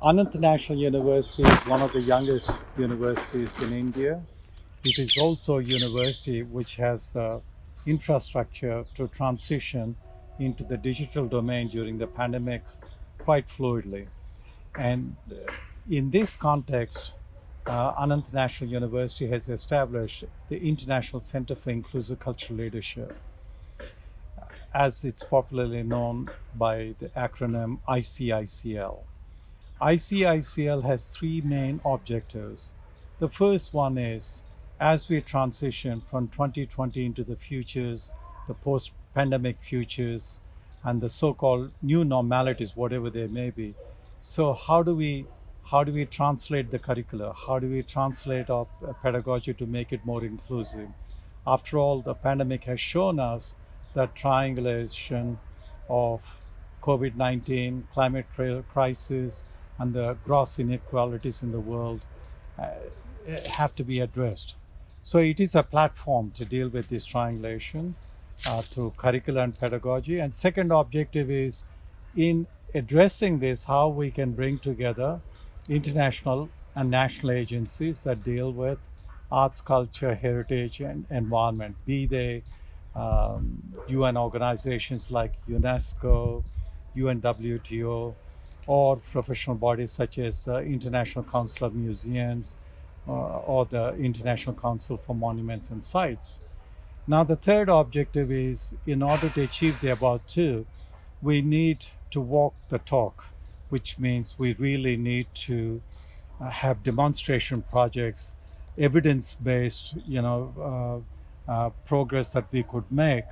Anant National University is one of the youngest universities in India. It is also a university which has the infrastructure to transition into the digital domain during the pandemic quite fluidly. And in this context, Anant National University has established the International Center for Inclusive Cultural Leadership, as it's popularly known by the acronym ICICL. ICICL has three main objectives. The first one is, as we transition from 2020 into the futures, the post pandemic futures, and the so called new normalities, whatever they may be. So, how do we translate the curricula? How do we translate our pedagogy to make it more inclusive? After all, the pandemic has shown us that triangulation of COVID 19, climate crisis, and the gross inequalities in the world uh, have to be addressed. So it is a platform to deal with this triangulation through curriculum and pedagogy. And second objective is in addressing this, how we can bring together international and national agencies that deal with arts, culture, heritage, and environment, be they UN organizations like UNESCO, UNWTO, or professional bodies such as the International Council of Museums or the International Council for Monuments and Sites. Now, the third objective is, in order to achieve the above two, we need to walk the talk, which means we really need to have demonstration projects, evidence-based, progress that we could make,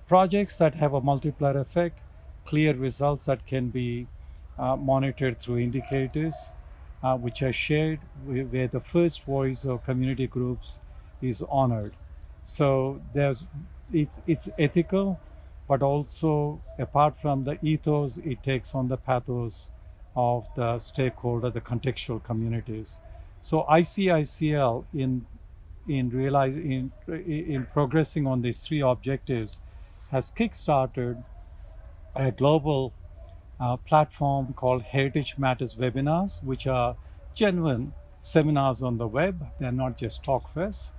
projects that have a multiplier effect, clear results that can be monitored through indicators, which are shared, where the first voice of community groups is honored. So it's ethical, but also apart from the ethos, it takes on the pathos of the stakeholder, the contextual communities. So ICICL in progressing on these three objectives has kickstarted a global platform called Heritage Matters webinars, which are genuine seminars on the web. They're not just talk fests.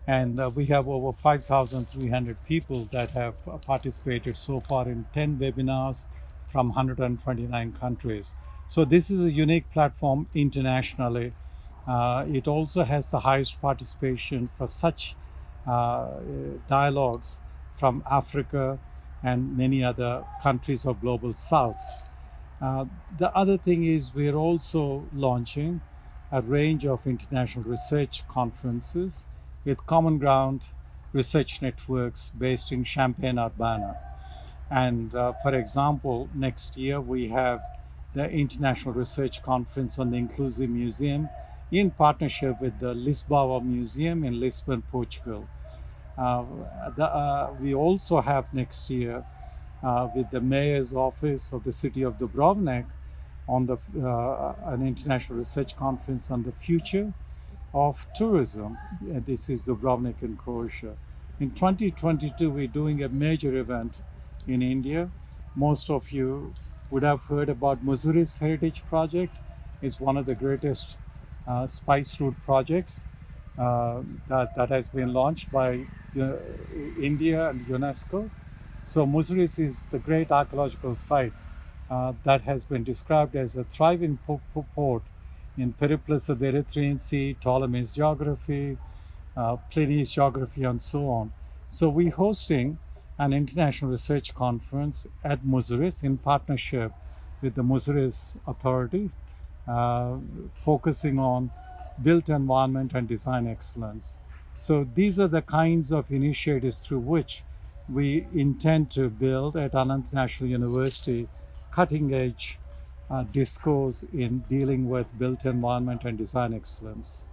And we have over 5,300 people that have participated so far in 10 webinars from 129 countries. So this is a unique platform internationally. It also has the highest participation for such dialogues from Africa and many other countries of global south. The other thing is we're also launching a range of international research conferences with common ground research networks based in Champaign-Urbana. And for example, next year we have the International Research Conference on the Inclusive Museum in partnership with the Lisboa Museum in Lisbon, Portugal. Uh, we also have next year with the Mayor's Office of the City of Dubrovnik on an international research conference on the future of tourism. This is Dubrovnik in Croatia. In 2022, we're doing a major event in India. Most of you would have heard about Mussooris Heritage Project. It's one of the greatest spice route projects that has been launched by India and UNESCO. So Mussooris is the great archaeological site that has been described as a thriving port in Periplus of the Erythraean Sea, Ptolemy's geography, Pliny's geography, and so on. So we're hosting an international research conference at Mussooris in partnership with the Mussooris Authority, focusing on built environment and design excellence. So these are the kinds of initiatives through which we intend to build at Anant National University cutting edge discourse in dealing with built environment and design excellence.